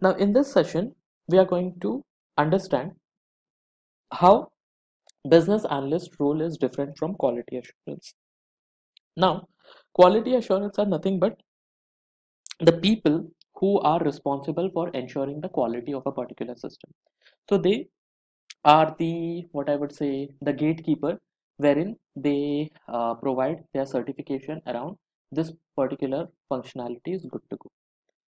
Now, in this session, we are going to understand how business analyst role is different from quality assurance. Now, quality assurance are nothing but the people who are responsible for ensuring the quality of a particular system. So they are the, what I would say, the gatekeeper, wherein they provide their certification around this particular functionality is good to go.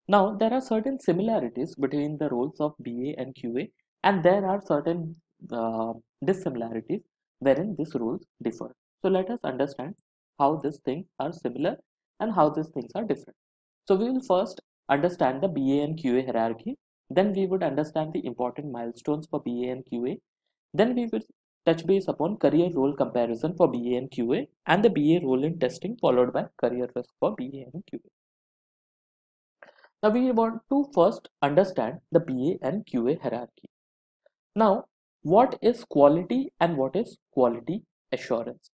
Now, there are certain similarities between the roles of BA and QA, and there are certain uh, dissimilarities wherein these roles differ. So, let us understand how these things are similar and how these things are different. So, we will first understand the BA and QA hierarchy, then we would understand the important milestones for BA and QA, then we will touch base upon career role comparison for BA and QA, and the BA role in testing, followed by career risk for BA and QA. Now we want to first understand the BA and QA hierarchy. Now, what is quality and what is quality assurance?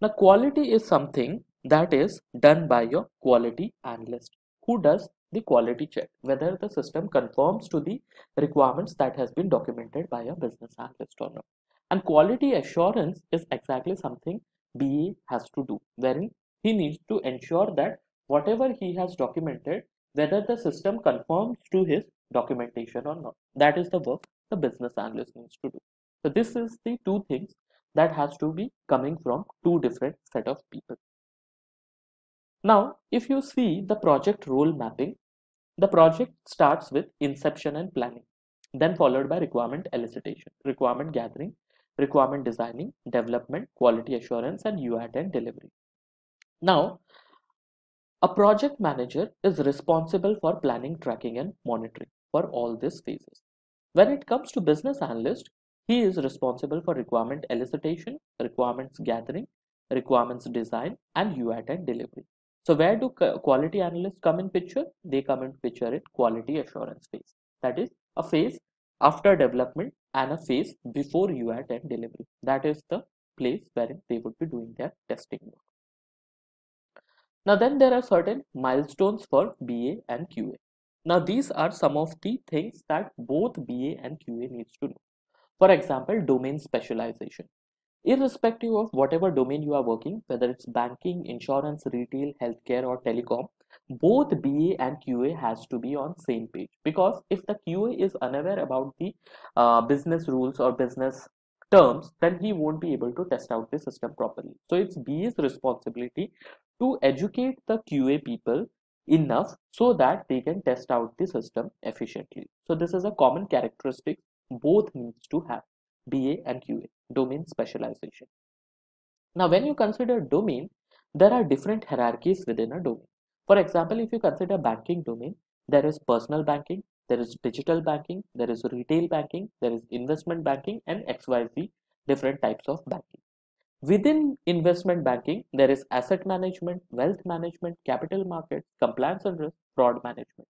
Now, quality is something that is done by your quality analyst who does the quality check, whether the system conforms to the requirements that has been documented by a business analyst or not. And quality assurance is exactly something BA has to do, wherein he needs to ensure that whatever he has documented, whether the system conforms to his documentation or not. That is the work the business analyst needs to do. So this is the two things that has to be coming from two different set of people. Now, if you see the project role mapping, the project starts with inception and planning, then followed by requirement elicitation, requirement gathering, requirement designing, development, quality assurance, and UAT and delivery. Now, a project manager is responsible for planning, tracking, and monitoring for all these phases. When it comes to business analyst, he is responsible for requirement elicitation, requirements gathering, requirements design, and UAT and delivery. So where do quality analysts come in picture? They come in picture in quality assurance phase. That is a phase after development and a phase before UAT and delivery. That is the place wherein they would be doing their testing work. Now then there are certain milestones for BA and QA. Now these are some of the things that both BA and QA needs to know. For example, domain specialization. Irrespective of whatever domain you are working, whether it's banking, insurance, retail, healthcare, or telecom, both BA and QA has to be on same page, because if the QA is unaware about the business rules or business terms, then he won't be able to test out the system properly. So it's BA's responsibility to educate the QA people enough so that they can test out the system efficiently. So this is a common characteristic both needs to have, BA and QA, domain specialization. Now, when you consider domain, there are different hierarchies within a domain. For example, if you consider banking domain, there is personal banking, there is digital banking, there is retail banking, there is investment banking, and XYZ different types of banking. Within investment banking, there is asset management, wealth management, capital markets, compliance and risk, fraud management.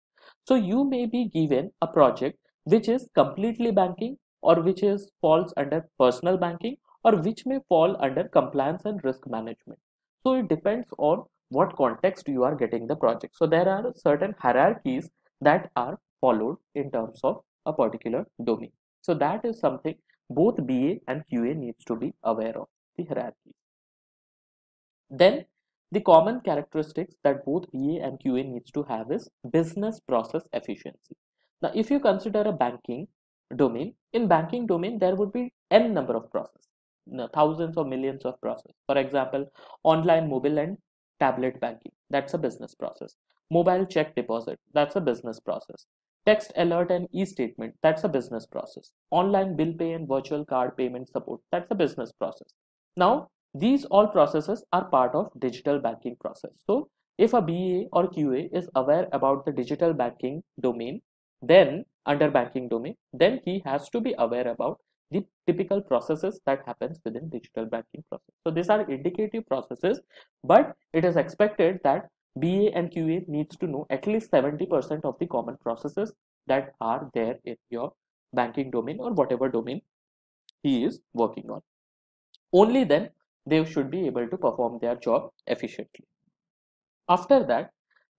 So you may be given a project which is completely banking, or which is falls under personal banking, or which may fall under compliance and risk management. So it depends on what context you are getting the project. So there are certain hierarchies that are followed in terms of a particular domain. So that is something both BA and QA needs to be aware of, the hierarchy. Then the common characteristics that both BA and QA needs to have is business process efficiency. Now, if you consider a banking domain, in banking domain, there would be n number of processes, thousands or millions of processes. For example, online, mobile and tablet banking, that's a business process. Mobile check deposit, that's a business process. Text alert and e-statement, that's a business process. Online bill pay and virtual card payment support, that's a business process. Now, these all processes are part of digital banking process. So if a BA or QA is aware about the digital banking domain, then under banking domain, then he has to be aware about the typical processes that happens within digital banking process. So these are indicative processes, but it is expected that BA and QA needs to know at least 70% of the common processes that are there in your banking domain or whatever domain he is working on. Only then they should be able to perform their job efficiently. After that,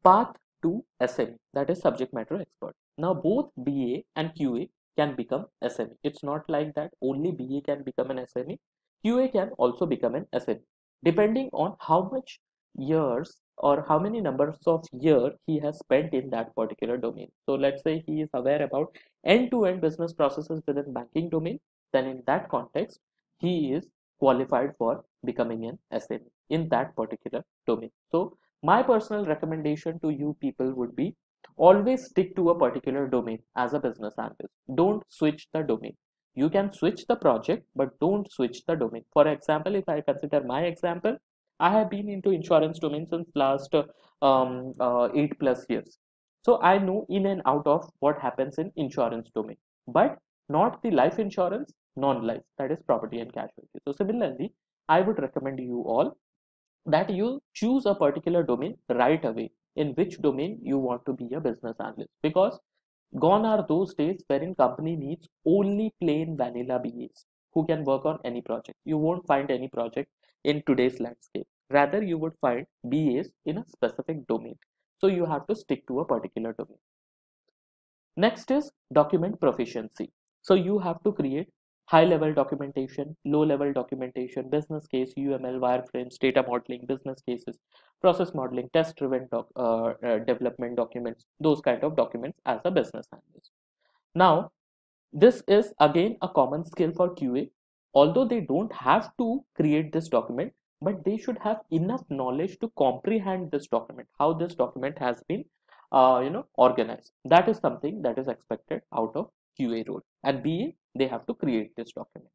path to SME, that is subject matter expert. Now both BA and QA can become SME. It's not like that only BA can become an SME. QA can also become an SME depending on how much years or how many numbers of year he has spent in that particular domain. So let's say he is aware about end-to-end business processes within banking domain, then in that context he is qualified for becoming an SME in that particular domain. So my personal recommendation to you people would be always stick to a particular domain as a business analyst. Don't switch the domain. You can switch the project, but don't switch the domain. For example, if I consider my example, I have been into insurance domain since last 8+ years. So I know in and out of what happens in insurance domain, but not the life insurance, non-life, that is property and casualty. So similarly, I would recommend you all that you choose a particular domain right away in which domain you want to be a business analyst, because gone are those days wherein company needs only plain vanilla BAs who can work on any project. You won't find any project in today's landscape. Rather, you would find BAs in a specific domain. So you have to stick to a particular domain. Next is document proficiency. So you have to create high level documentation, low level documentation, business case, UML, wireframes, data modeling, business cases, process modeling, test driven development documents, those kind of documents as a business analyst. Now, this is again a common skill for QA, although they don't have to create this document, but they should have enough knowledge to comprehend this document, how this document has been organized. That is something that is expected out of QA role. And BA, they have to create this document.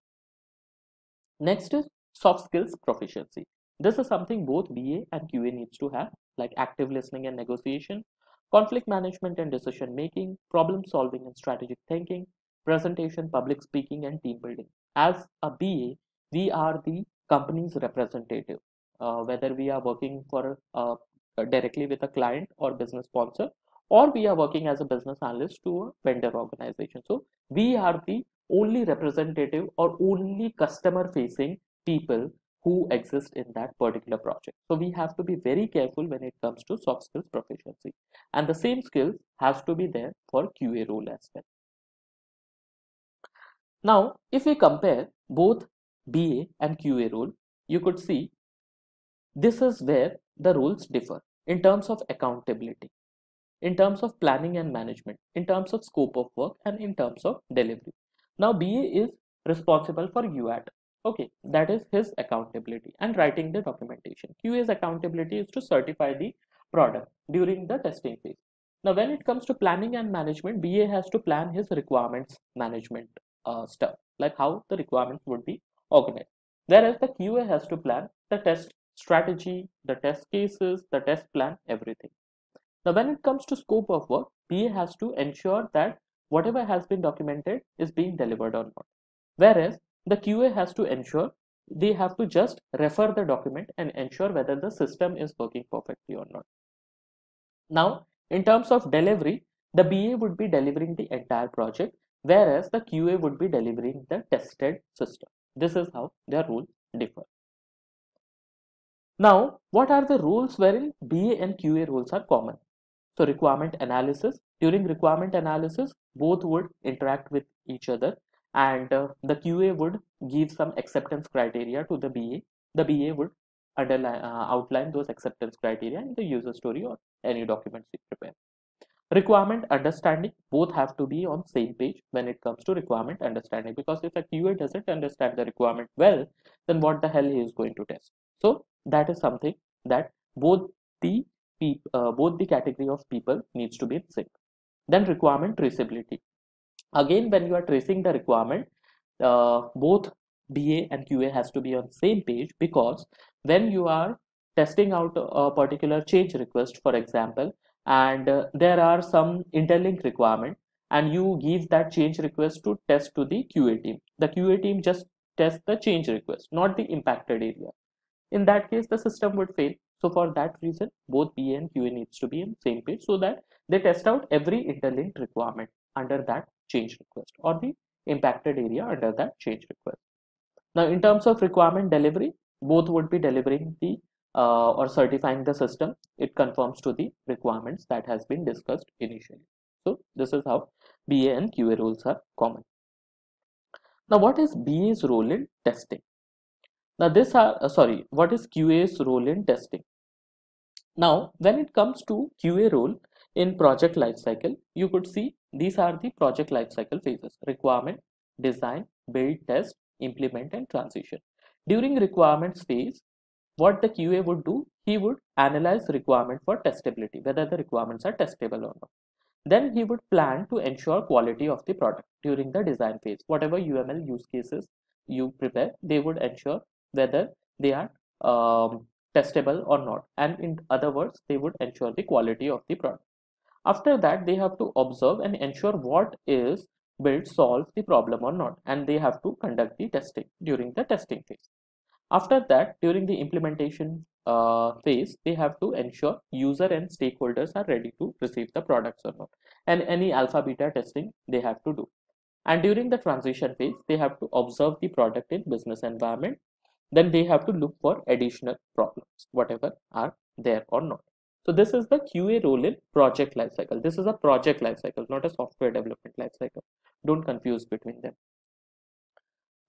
Next is soft skills proficiency. This is something both BA and QA needs to have, like active listening and negotiation, conflict management and decision making, problem solving and strategic thinking, presentation, public speaking, and team building. As a BA, we are the company's representative, whether we are working for directly with a client or business sponsor, or we are working as a business analyst to a vendor organization. So we are the only representative or only customer facing people who exist in that particular project. So we have to be very careful when it comes to soft skills proficiency, and the same skill has to be there for QA role as well. Now if we compare both BA and QA role, you could see this is where the roles differ in terms of accountability, in terms of planning and management, in terms of scope of work, and in terms of delivery. Now BA is responsible for UAT. Okay, that is his accountability and writing the documentation. QA's accountability is to certify the product during the testing phase. Now when it comes to planning and management, BA has to plan his requirements management stuff, like how the requirements would be organized. Whereas the QA has to plan the test strategy, the test cases, the test plan, everything. Now, when it comes to scope of work, BA has to ensure that whatever has been documented is being delivered or not. Whereas the QA has to ensure they have to just refer the document and ensure whether the system is working perfectly or not. Now, in terms of delivery, the BA would be delivering the entire project, whereas the QA would be delivering the tested system. This is how their roles differ. Now, what are the roles wherein BA and QA roles are common? So requirement analysis. During requirement analysis, both would interact with each other, and the QA would give some acceptance criteria to the BA. The BA would outline those acceptance criteria in the user story or any documents you prepare. Requirement understanding, both have to be on same page when it comes to requirement understanding, because if a QA doesn't understand the requirement well, then what the hell he is going to test? So that is something that both the both the category of people needs to be in sync. Then requirement traceability. Again, when you are tracing the requirement, both BA and QA has to be on same page, because when you are testing out a particular change request, for example, and there are some interlink requirement, and you give that change request to test to the QA team. The QA team just tests the change request, not the impacted area. In that case, the system would fail. So for that reason, both BA and QA needs to be on same page, so that they test out every interlinked requirement under that change request, or the impacted area under that change request. Now, in terms of requirement delivery, both would be delivering the or certifying the system, it conforms to the requirements that has been discussed initially. So this is how BA and QA roles are common. Now, what is BA's role in testing? Now, what is QA's role in testing? Now, when it comes to QA role in project lifecycle, you could see these are the project lifecycle phases: requirement, design, build, test, implement, and transition. During requirements phase, what the QA would do, he would analyze requirement for testability, whether the requirements are testable or not. Then he would plan to ensure quality of the product during the design phase. Whatever UML use cases you prepare, they would ensure whether they are testable or not. And in other words, they would ensure the quality of the product. After that, they have to observe and ensure what is built solves the problem or not. And they have to conduct the testing during the testing phase. After that, during the implementation phase, they have to ensure user and stakeholders are ready to receive the products or not. And any alpha beta testing they have to do. And during the transition phase, they have to observe the product in business environment. Then they have to look for additional problems, whatever are there or not. So this is the QA role in project lifecycle. This is a project lifecycle, not a software development lifecycle. Don't confuse between them.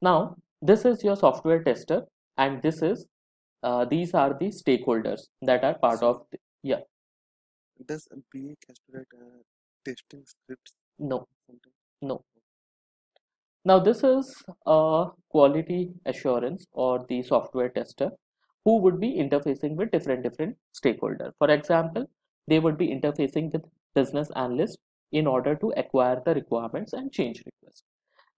Now, this is your software tester, and this is these are the stakeholders that are part of the, yeah. Does BA calculate testing scripts? No, Sometimes? no. Now this is a quality assurance or the software tester who would be interfacing with different stakeholders. For example, they would be interfacing with business analysts in order to acquire the requirements and change requests.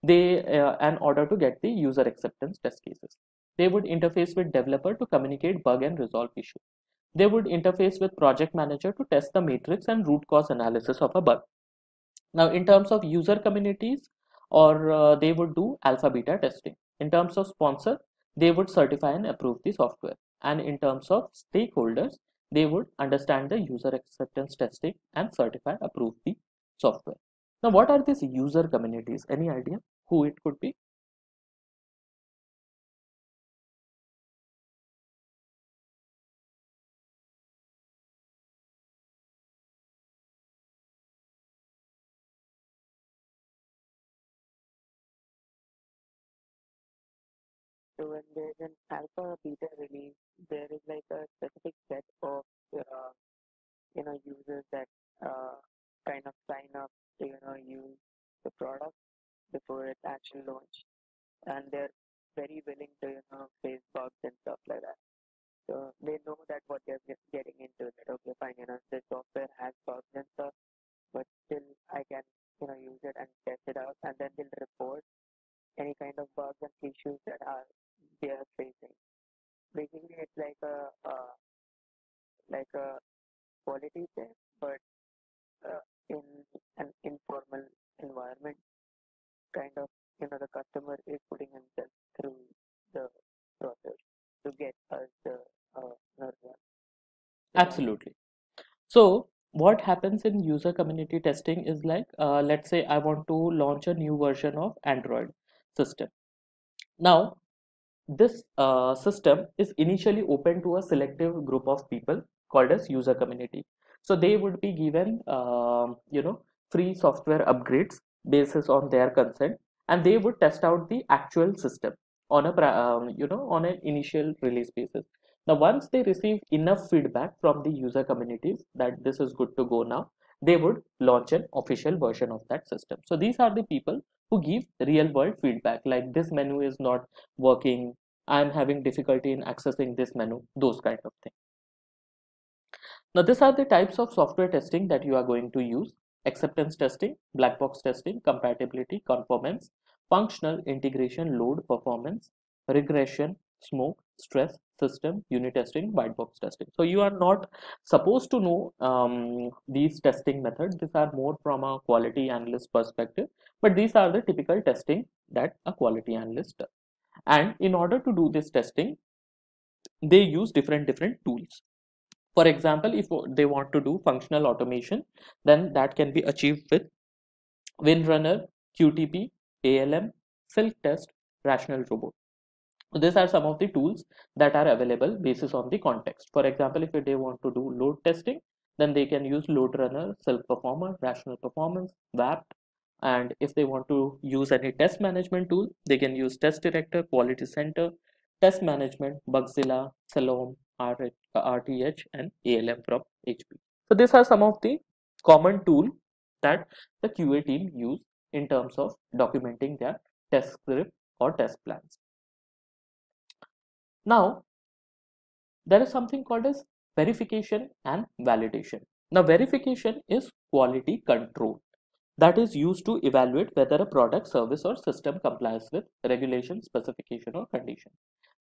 They in order to get the user acceptance test cases. They would interface with developer to communicate bug and resolve issues. They would interface with project manager to test the matrix and root cause analysis of a bug. Now, in terms of user communities, or they would do alpha beta testing. In terms of sponsor, they would certify and approve the software. And in terms of stakeholders, they would understand the user acceptance testing and certify, approve the software. Now, what are these user communities? Any idea who it could be? So when there's an alpha beta release, there is like a specific set of users that uh, kind of sign up to use the product before its actual launch, and they're very willing to face bugs and stuff like that. So they know that what they're getting into. That okay, fine, this software has bugs and stuff, but still I can use it and test it out, and then they'll report any kind of bugs and issues that are they are facing. Basically, it's like a quality check, but in an informal environment. Kind of, the customer is putting himself through the process to get us the result. Absolutely. So what happens in user community testing is like, let's say I want to launch a new version of Android system. Now, this system is initially open to a selective group of people called as user community. So they would be given, free software upgrades basis on their consent, and they would test out the actual system on on an initial release basis. Now, once they receive enough feedback from the user communities that this is good to go now, they would launch an official version of that system. So these are the people who give real world feedback, like this menu is not working, I'm having difficulty in accessing this menu, those kind of things. Now, these are the types of software testing that you are going to use: acceptance testing, black box testing, compatibility, conformance, functional integration, load, performance, regression, smoke, stress, system, unit testing, white box testing. So you are not supposed to know these testing methods. These are more from a quality analyst perspective, but these are the typical testing that a quality analyst does. And in order to do this testing, they use different tools. For example, if they want to do functional automation, then that can be achieved with WinRunner, QTP, ALM, Silk Test, Rational Robot. So these are some of the tools that are available basis on the context. For example, if they want to do load testing, then they can use load runner, self performer, rational performance, WAPT. And if they want to use any test management tool, they can use test director, quality center, test management, Bugzilla, Salom, RTH, and ALM from HP. So these are some of the common tools that the QA team use in terms of documenting their test script or test plans. Now, there is something called as verification and validation. Now, verification is quality control that is used to evaluate whether a product, service, or system complies with regulation, specification, or condition.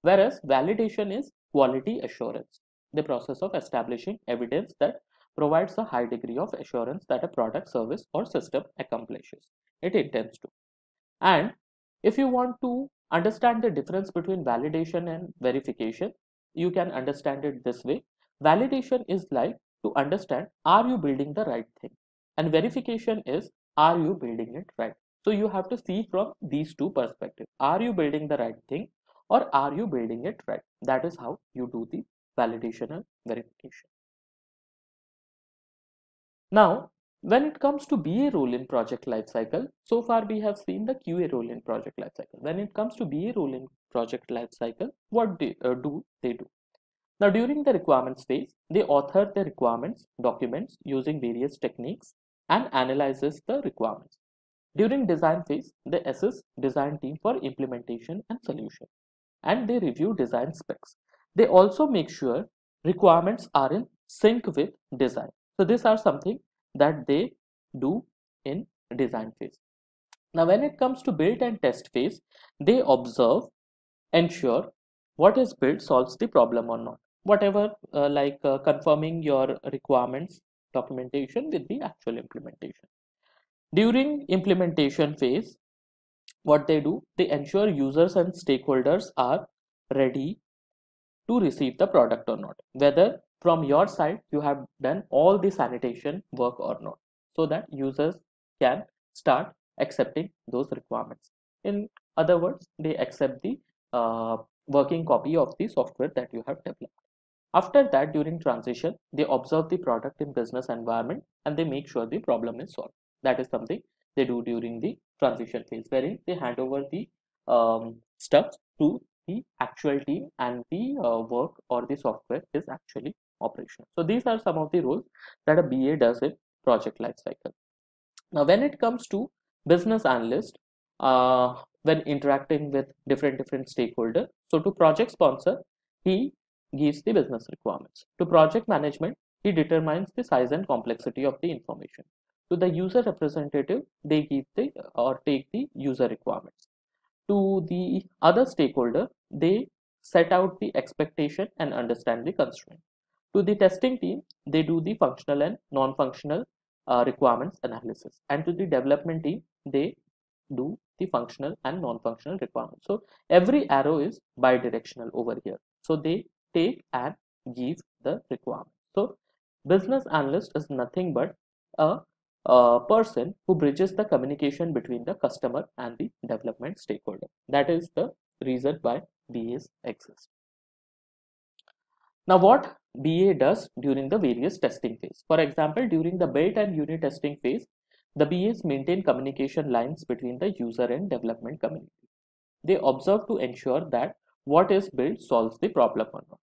Whereas validation is quality assurance, the process of establishing evidence that provides a high degree of assurance that a product, service, or system accomplishes it intends to. And if you want to understand the difference between validation and verification, you can understand it this way. Validation is like to understand, are you building the right thing? And verification is, are you building it right? So you have to see from these two perspectives. Are you building the right thing or are you building it right? That is how you do the validation and verification. Now, when it comes to BA role in project lifecycle, so far we have seen the QA role in project lifecycle. When it comes to BA role in project lifecycle, what do they do? Now, during the requirements phase, they author the requirements documents using various techniques and analyzes the requirements. During design phase, they assess design team for implementation and solution, and they review design specs. They also make sure requirements are in sync with design. So these are something that they do in design phase. Now, when it comes to build and test phase, they observe, ensure what is built solves the problem or not. Whatever, confirming your requirements documentation with the actual implementation. During implementation phase, what they do, they ensure users and stakeholders are ready to receive the product or not, whether from your side you have done all the sanitation work or not, so that users can start accepting those requirements. In other words, they accept the working copy of the software that you have developed. After that, during transition, they observe the product in business environment and they make sure the problem is solved. That is something they do during the transition phase, wherein they hand over the stuff to the actual team and the work or the software is actually operational. So these are some of the roles that a BA does in project lifecycle. Now, when it comes to business analyst, when interacting with different stakeholders, so to project sponsor, he gives the business requirements. To project management, he determines the size and complexity of the information. To the user representative, they give the or take the user requirements. To the other stakeholder, they set out the expectation and understand the constraint. To the testing team, they do the functional and non-functional requirements analysis. And to the development team, they do the functional and non-functional requirements. So every arrow is bidirectional over here. So they take and give the requirement. So business analyst is nothing but a person who bridges the communication between the customer and the development stakeholder. That is the reason why BAs exist. Now, what BA does during the various testing phase? For example, during the build and unit testing phase, the BAs maintain communication lines between the user and development community. They observe to ensure that what is built solves the problem or not.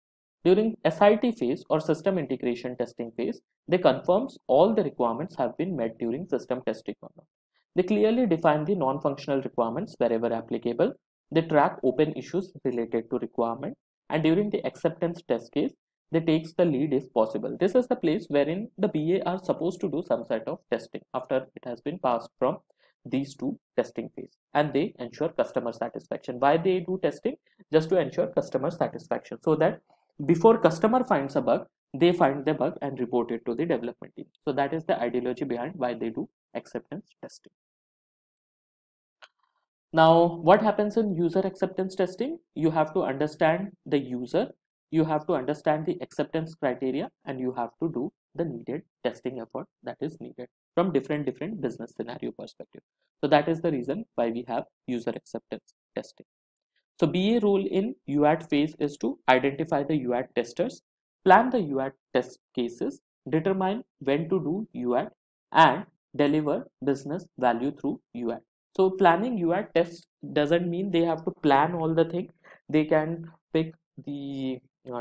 During SIT phase or system integration testing phase, they confirms all the requirements have been met during system testing or not. They clearly define the non-functional requirements wherever applicable. They track open issues related to requirement, and during the acceptance test case, they takes the lead if possible. This is the place wherein the BA are supposed to do some sort of testing after it has been passed from these two testing phase, and they ensure customer satisfaction. Why they do testing? Just to ensure customer satisfaction, so that before customer finds a bug, they find the bug and report it to the development team. So that is the ideology behind why they do acceptance testing. Now, what happens in user acceptance testing? You have to understand the user, you have to understand the acceptance criteria, and you have to do the needed testing effort that is needed from different business scenario perspective. So that is the reason why we have user acceptance testing. So BA role in UAT phase is to identify the UAT testers, plan the UAT test cases, determine when to do UAT, and deliver business value through UAT. So planning UAT tests doesn't mean they have to plan all the things. They can pick the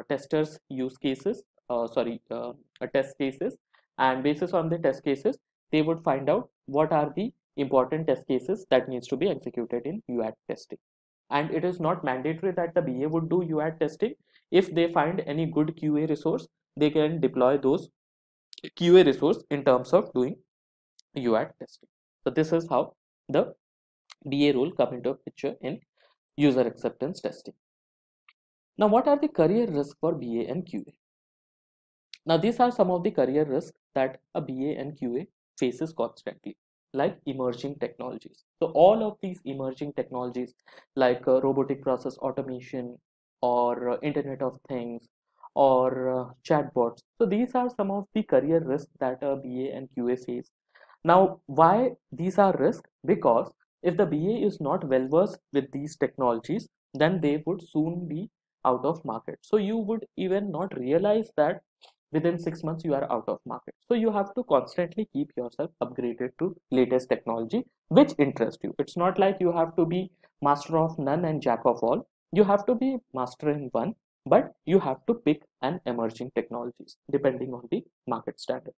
testers use cases, test cases, and basis on the test cases, they would find out what are the important test cases that needs to be executed in UAT testing. And it is not mandatory that the BA would do UAT testing. If they find any good QA resource, they can deploy those QA resource in terms of doing UAT testing. So this is how the BA role come into a picture in user acceptance testing. Now, what are the career risks for BA and QA? Now, these are some of the career risks that a BA and QA faces constantly, like emerging technologies. So, all of these emerging technologies, like robotic process automation or Internet of Things or chatbots. So, these are some of the career risks that a BA and QA face. Now, why these are risks? Because if the BA is not well versed with these technologies, then they would soon be out of market. So you would even not realize that within 6 months you are out of market. So you have to constantly keep yourself upgraded to latest technology which interests you. It's not like you have to be master of none and jack of all. You have to be master in one, but you have to pick an emerging technologies depending on the market standard.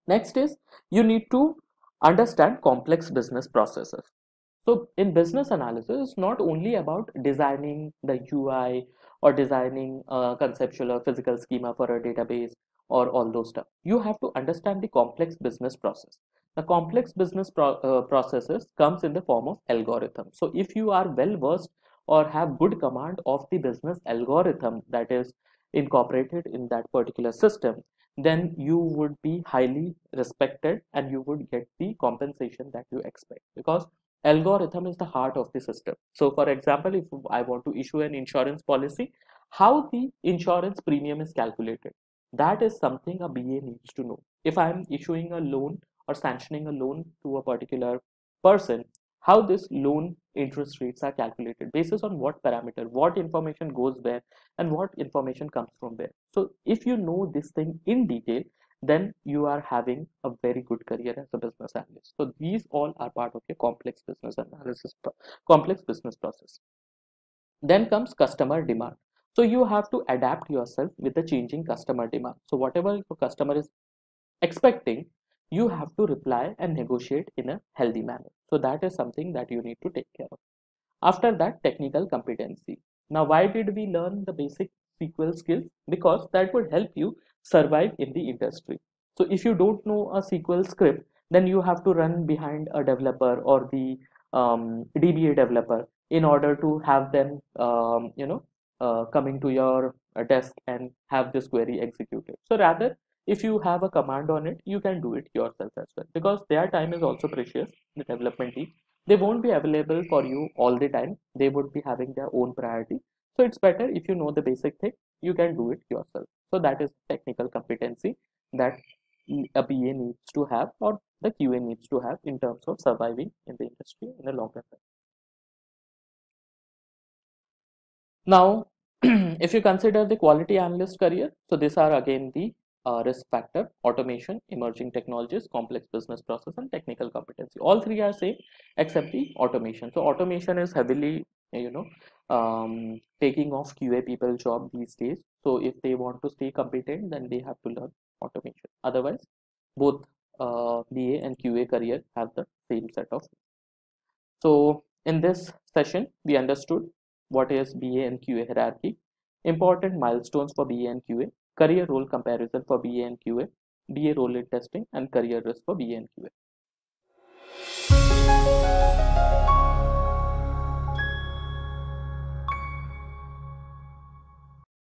Next is you need to understand complex business processes. So in business analysis, it's not only about designing the UI or designing a conceptual or physical schema for a database or all those stuff. You have to understand the complex business process. The complex business processes comes in the form of algorithm. So if you are well versed or have good command of the business algorithm that is incorporated in that particular system, then you would be highly respected and you would get the compensation that you expect, because algorithm is the heart of the system. So for example, if I want to issue an insurance policy, how the insurance premium is calculated, that is something a BA needs to know. If I am issuing a loan or sanctioning a loan to a particular person, how this loan interest rates are calculated, basis on what parameter, what information goes where, and what information comes from where. So if you know this thing in detail, then you are having a very good career as a business analyst. So these all are part of your complex business analysis, complex business process. Then comes customer demand. So you have to adapt yourself with the changing customer demand. So whatever your customer is expecting, you have to reply and negotiate in a healthy manner. So that is something that you need to take care of. After that, technical competency. Now, why did we learn the basic SQL skills? Because that would help you survive in the industry. So if you don't know a SQL script, then you have to run behind a developer or the DBA developer in order to have them, coming to your desk and have this query executed. So rather, if you have a command on it, you can do it yourself as well, because their time is also precious, the development team. They won't be available for you all the time. They would be having their own priority. So it's better if you know the basic thing, you can do it yourself. So that is technical competency that a BA needs to have, or the QA needs to have, in terms of surviving in the industry in the longer run. Now, if you consider the quality analyst career, so these are again the risk factor: automation, emerging technologies, complex business process, and technical competency. All three are same except the automation. So automation is heavily, taking off QA people job these days. So if they want to stay competent, then they have to learn automation. Otherwise, both BA and QA career have the same set of. So in this session, we understood what is BA and QA hierarchy, important milestones for BA and QA, career role comparison for BA and QA, BA role in testing, and career risk for BA and QA.